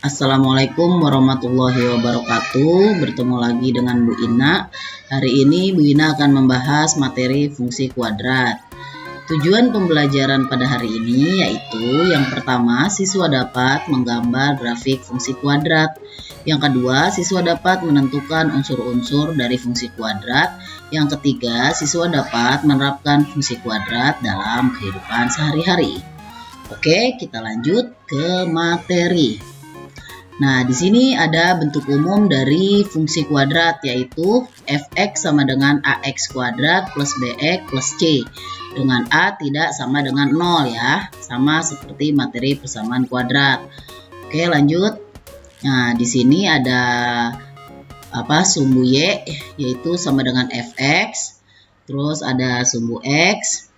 Assalamualaikum warahmatullahi wabarakatuh. Bertemu lagi dengan Bu Ina. Hari ini Bu Ina akan membahas materi fungsi kuadrat. Tujuan pembelajaran pada hari ini yaitu yang pertama, siswa dapat menggambar grafik fungsi kuadrat. Yang kedua, siswa dapat menentukan unsur-unsur dari fungsi kuadrat. Yang ketiga, siswa dapat menerapkan fungsi kuadrat dalam kehidupan sehari-hari. Oke, kita lanjut ke materi. Nah, di sini ada bentuk umum dari fungsi kuadrat, yaitu fx sama dengan ax kuadrat plus bx plus c. Dengan a tidak sama dengan 0 ya, sama seperti materi persamaan kuadrat. Oke, lanjut. Nah, di sini ada sumbu y, yaitu sama dengan fx. Terus ada sumbu x.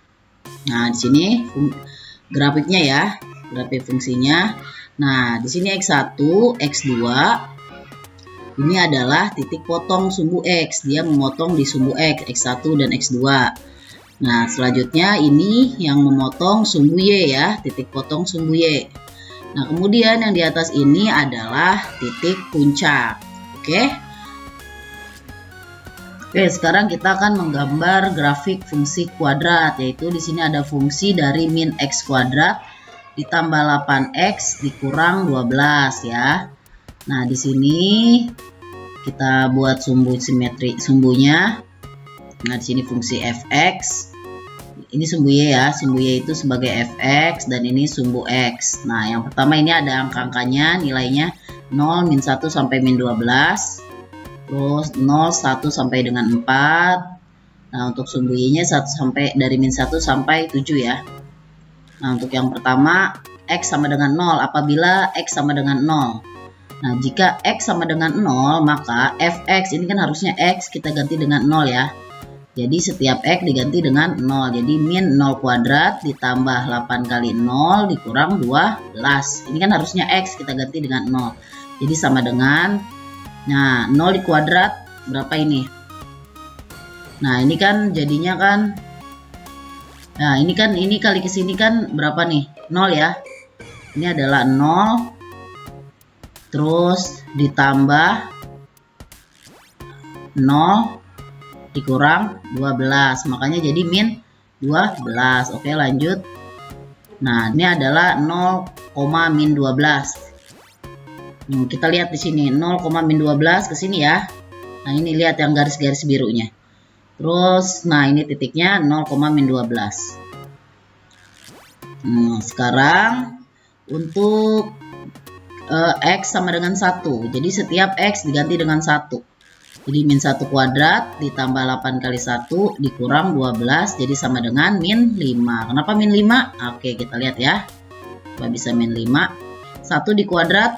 Nah, di sini grafiknya ya, grafik fungsinya. Nah, di sini X1, X2 ini adalah titik potong sumbu X. Dia memotong di sumbu X, X1 dan X2. Nah, selanjutnya ini yang memotong sumbu Y ya, titik potong sumbu Y. Nah, kemudian yang di atas ini adalah titik puncak. Oke, sekarang kita akan menggambar grafik fungsi kuadrat, yaitu di sini ada fungsi dari min X kuadrat ditambah 8x dikurang 12 ya. Nah, di sini kita buat sumbu simetri sumbunya. Nah, di sini fungsi fx. Ini sumbu y ya, sumbu y itu sebagai fx dan ini sumbu x. Nah, yang pertama ini ada angka-angkanya, nilainya 0, min 1 sampai min 12. Terus 0, 1 sampai dengan 4. Nah, untuk sumbu y-nya dari min 1 sampai 7 ya. Nah, untuk yang pertama, X sama dengan 0 apabila X sama dengan 0. Nah, jika X sama dengan 0, maka Fx ini kan harusnya X kita ganti dengan 0 ya. Jadi setiap X diganti dengan 0. Jadi min 0 kuadrat ditambah 8 kali 0 dikurang 12. Ini kan harusnya X kita ganti dengan 0. Jadi sama dengan, nah 0 di kuadrat berapa ini? Nah, ini kan jadinya kan, nah ini kali ke sini kan berapa nih? 0 ya. Ini adalah 0. Terus ditambah 0 dikurang 12. Makanya jadi min 12. Oke, lanjut. Nah, ini adalah 0, min 12. Kita lihat di sini 0, min 12 ke sini ya. Nah, ini lihat yang garis-garis birunya. Terus, nah ini titiknya 0, min 12. Nah, sekarang untuk X sama dengan 1. Jadi setiap X diganti dengan 1. Jadi min 1 kuadrat ditambah 8 kali 1 dikurang 12. Jadi sama dengan min 5. Kenapa min 5? Oke, kita lihat ya. Coba bisa min 5. 1 di kuadrat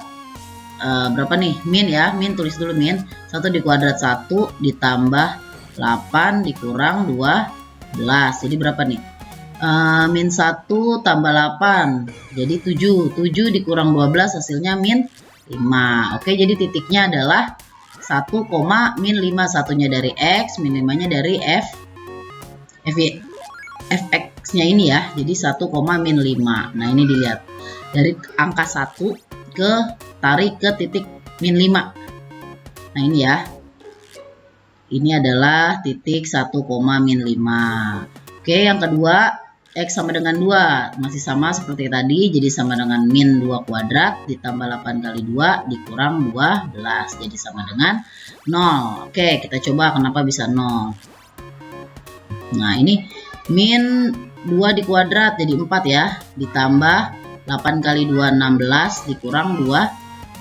berapa nih? Min ya, min tulis dulu min. 1 di kuadrat 1 ditambah 8 dikurang 12. Jadi berapa nih? Min 1 tambah 8. Jadi 7. 7 dikurang 12 hasilnya min 5. Oke, jadi titiknya adalah 1, min 5. Satunya dari X, min 5-nya dari Fx-nya ini ya. Jadi 1, min 5. Nah, ini dilihat. Dari angka 1 tarik ke titik min 5. Nah, ini ya. Ini adalah titik 1, min 5. Oke, yang kedua, X sama dengan 2. Masih sama seperti tadi, jadi sama dengan min 2 kuadrat ditambah 8 kali 2 dikurang 12. Jadi sama dengan 0. Oke, kita coba kenapa bisa 0. Nah, ini min 2 di kuadrat jadi 4 ya. Ditambah 8 kali 2, 16 dikurang 12.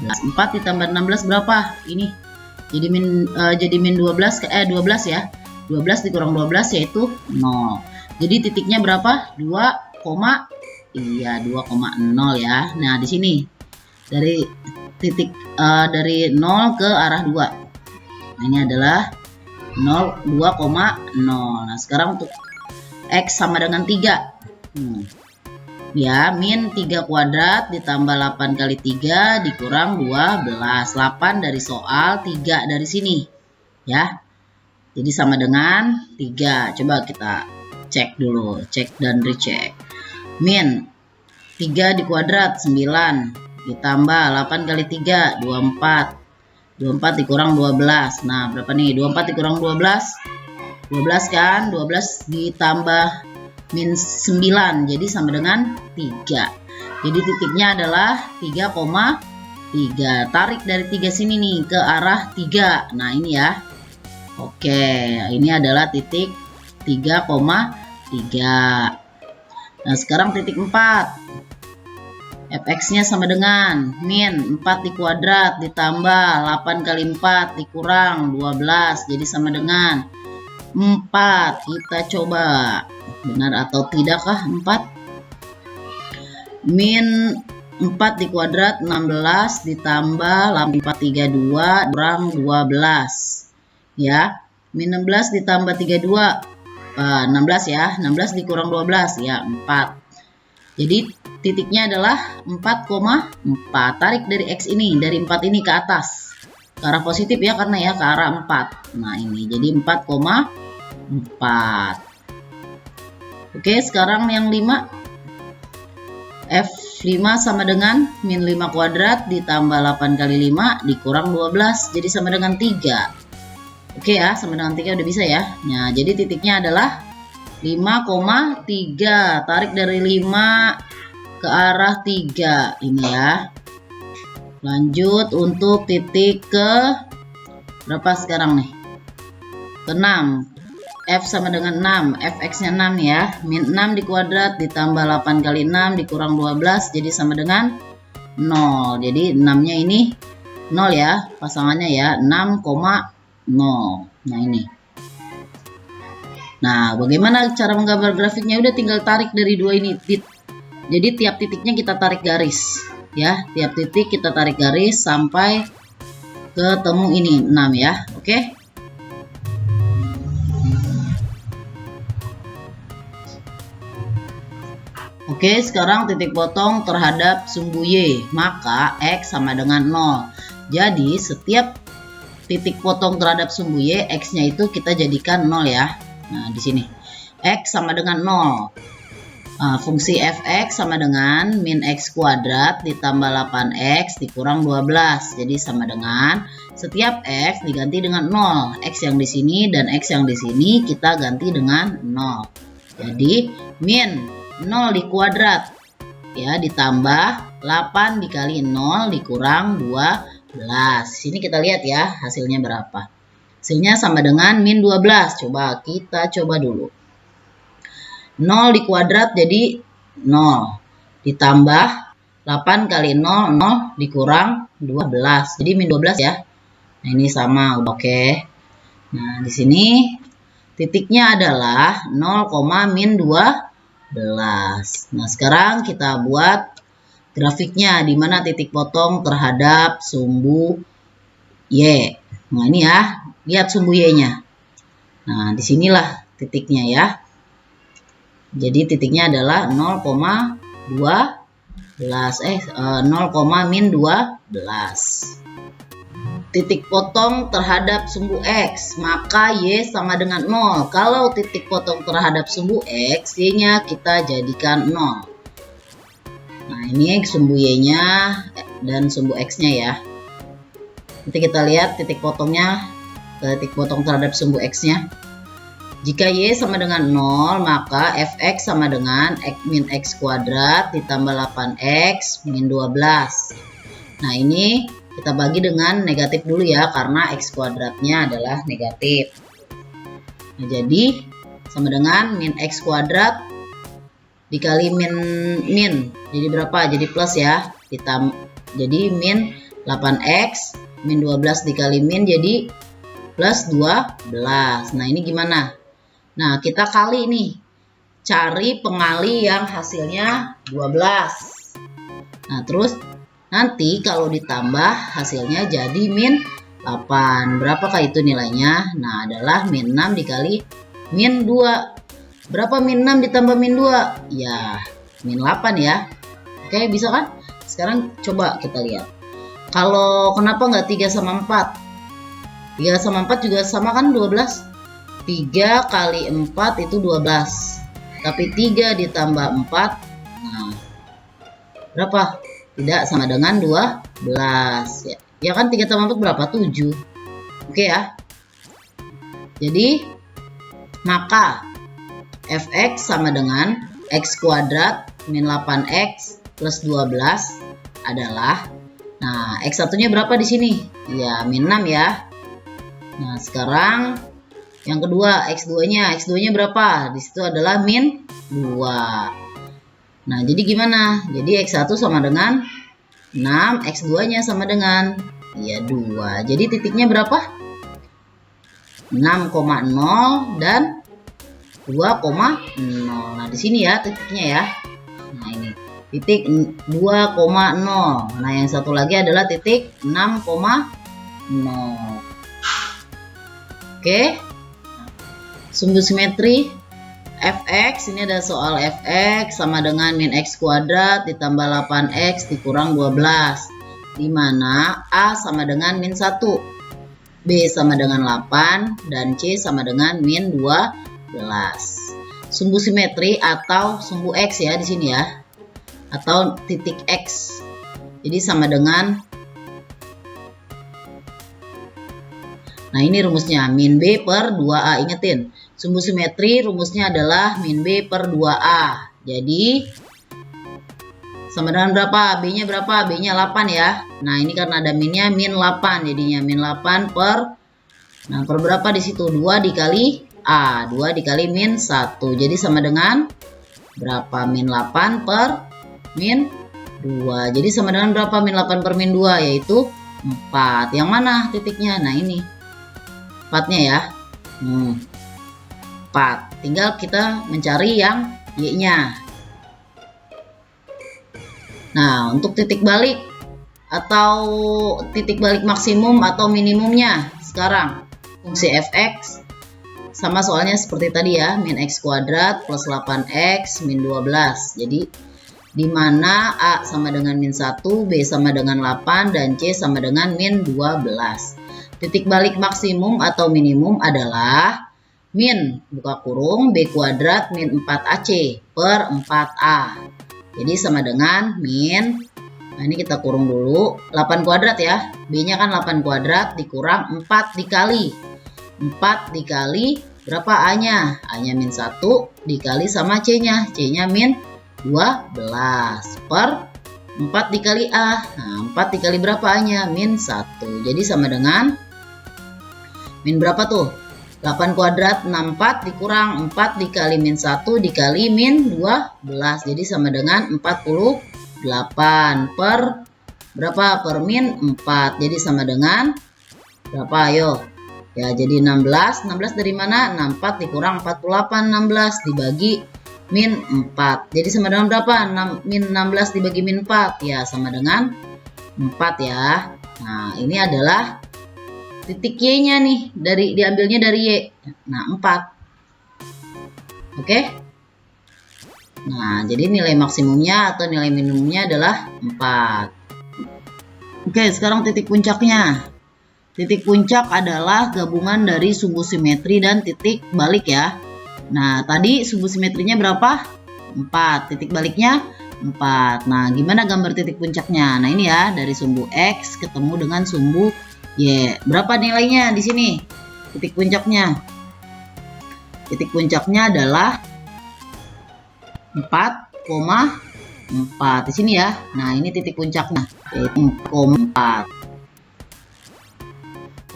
4 ditambah 16 berapa? Ini. Jadi min 12 ya. 12 dikurang 12 yaitu 0. Jadi titiknya berapa? 2,0 ya. Nah, di sini dari titik dari 0 ke arah 2. Nah, ini adalah 2,0. Nah, sekarang untuk X sama dengan 3. Ya, min 3 kuadrat ditambah 8 kali 3 dikurang 12. 8 dari soal, 3 dari sini. Ya. Jadi sama dengan 3. Coba kita cek dulu, cek dan recheck. Min 3 di kuadrat 9. ditambah 8 kali 3 24. 24 dikurang 12. Nah, berapa nih? 24 dikurang 12. 12 kan? 12 ditambah min 9. Jadi sama dengan 3. Jadi titiknya adalah 3,3. Tarik dari 3 sini nih ke arah 3. Nah, ini ya. Oke, ini adalah titik 3,3. Nah, sekarang titik 4. Fx-nya sama dengan min 4 dikuadrat ditambah 8 kali 4 dikurang 12. Jadi sama dengan 4. Kita coba benar atau tidakkah 4? Min 4 dikuadrat 16 ditambah 432 kurang 12. Ya, min 16 ditambah 32 16 ya. 16 dikurang 12 ya 4. Jadi titiknya adalah 4,4. Tarik dari X ini, dari 4 ini ke atas. Ke arah positif ya, karena ya ke arah 4. Nah ini, jadi 4,4. Oke, sekarang yang 5. F5 sama dengan min 5 kuadrat ditambah 8 kali 5 dikurang 12. Jadi sama dengan 3. Oke ya, sama dengan 3 udah bisa ya. Nah, jadi titiknya adalah 5,3. Tarik dari 5 ke arah 3 ini ya. Lanjut untuk titik ke berapa sekarang nih? Ke 6. F sama dengan 6. Fx-nya 6 ya. Min 6 dikuadrat ditambah 8 kali 6 dikurang 12. Jadi sama dengan 0. Jadi 6-nya ini 0 ya. Pasangannya ya. 6,0. Nah ini. Nah, bagaimana cara menggambar grafiknya? Udah tinggal tarik dari dua ini. Jadi tiap titiknya kita tarik garis, ya. Tiap titik kita tarik garis sampai ketemu ini 6 ya. Oke. Oke, sekarang titik potong terhadap sumbu Y, maka X sama dengan 0. Jadi setiap titik potong terhadap sumbu Y, X-nya itu kita jadikan 0 ya. Nah, di sini X sama dengan 0. Fungsi Fx sama dengan min X kuadrat ditambah 8X dikurang 12. Jadi sama dengan setiap X diganti dengan 0. X yang di sini dan X yang di sini kita ganti dengan 0. Jadi min 0 dikuadrat ya ditambah 8 dikali 0 dikurang 12. Sini kita lihat ya hasilnya berapa. Hasilnya sama dengan min 12. Coba kita coba dulu. 0 dikuadrat jadi 0. Ditambah 8 kali 0, 0 dikurang 12. Jadi min 12 ya. Nah ini sama, udah oke. Nah di sini titiknya adalah 0, min 12. Nah sekarang kita buat grafiknya. Di mana titik potong terhadap sumbu Y. Nah ini ya. Lihat sumbu Y-nya. Nah, disinilah titiknya ya. Jadi titiknya adalah 0, min 12. Titik potong terhadap sumbu X, maka Y sama dengan 0. Kalau titik potong terhadap sumbu X, Y-nya kita jadikan 0. Nah, ini sumbu Y-nya dan sumbu X-nya ya. Nanti kita lihat titik potongnya. Titik potong terhadap sumbu X-nya. Jika Y sama dengan 0, maka Fx sama dengan min X kuadrat ditambah 8X min 12. Nah ini kita bagi dengan negatif dulu ya, karena X kuadratnya adalah negatif. Nah, jadi sama dengan min X kuadrat dikali min. Jadi berapa? Jadi plus ya. Jadi min 8X min 12 dikali min jadi plus 12. Nah ini gimana? Nah kita kali nih. Cari pengali yang hasilnya 12. Nah terus nanti kalau ditambah hasilnya jadi min 8. Berapakah itu nilainya? Nah adalah min 6 dikali min 2. Berapa min 6 ditambah min 2? Ya min 8 ya. Oke bisa kan? Sekarang coba kita lihat. Kalau kenapa nggak 3 sama 4? 3 sama 4 juga sama kan 12. 3 kali 4 itu 12. Tapi 3 ditambah 4. Nah, berapa? tidak sama dengan 12 ya. Ya kan 3 tambah 4 berapa? 7. Oke ya. Jadi maka fx sama dengan x kuadrat min 8x plus 12 adalah, nah x satunya berapa di sini? Ya min 6 ya. Nah sekarang yang kedua x2 nya berapa? Di situ adalah min 2. Nah jadi gimana? Jadi x1 sama dengan 6, x2 nya sama dengan ya 2. Jadi titiknya berapa? 6,0 dan 2,0. Nah di sini ya titiknya ya. Nah ini titik 2,0. Nah yang satu lagi adalah titik 6,0. Oke. Sumbu simetri fx, ini ada soal fx sama dengan min x kuadrat ditambah 8x dikurang 12, dimana a sama dengan min 1, b sama dengan 8, dan c sama dengan min 12. Sumbu simetri atau sumbu x ya di sini ya, atau titik x. Jadi sama dengan, nah ini rumusnya min b per 2a, ingetin. Sumbu simetri rumusnya adalah min b per 2a. Jadi sama dengan berapa? B nya berapa? B nya 8 ya. Nah ini karena ada minnya min 8, jadinya min 8 per, nah per berapa di situ? 2 dikali a, 2 dikali min 1. Jadi sama dengan berapa? Min 8 per min 2. Jadi sama dengan berapa? Min 8 per min 2, yaitu 4. Yang mana titiknya? Nah ini 4 nya ya. 4. Tinggal kita mencari yang y-nya. Nah, untuk titik balik atau titik balik maksimum atau minimumnya sekarang fungsi fx sama soalnya seperti tadi ya, min x kuadrat plus 8x min 12. Jadi di mana a sama dengan min 1, b sama dengan 8, dan c sama dengan min 12. Titik balik maksimum atau minimum adalah min buka kurung b kuadrat min 4ac per 4a. Jadi sama dengan min, nah ini kita kurung dulu, 8 kuadrat ya, b nya kan 8 kuadrat dikurang 4 dikali 4 dikali berapa a nya? A nya min 1 dikali sama c nya min 12 per 4 dikali a. Nah 4 dikali berapa a nya? Min 1. Jadi sama dengan min berapa tuh? 8 kuadrat 64 dikurang 4 dikali min 1 dikali min 12. Jadi sama dengan 48 per berapa? Per min 4. Jadi sama dengan berapa? Ayo. Ya jadi 16. 16 dari mana? 64 dikurang 48. 16 dibagi min 4. Jadi sama dengan berapa? Min 16 dibagi min 4. Ya sama dengan 4 ya. Nah ini adalah titik y-nya nih, diambilnya dari y. Nah 4. Oke. Nah jadi nilai maksimumnya atau nilai minimumnya adalah 4. Oke, sekarang titik puncaknya. Titik puncak adalah gabungan dari sumbu simetri dan titik balik ya. Nah tadi sumbu simetrinya berapa? 4. Titik baliknya 4. Nah gimana gambar titik puncaknya? Nah ini ya, dari sumbu x ketemu dengan sumbu y. Berapa nilainya di sini? Titik puncaknya. Titik puncaknya adalah 4,4 di sini ya. Nah, ini titik puncaknya yaitu 4,4.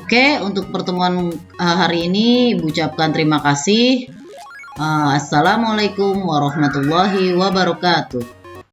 Oke, untuk pertemuan hari ini Ibu ucapkan terima kasih. Assalamualaikum warahmatullahi wabarakatuh.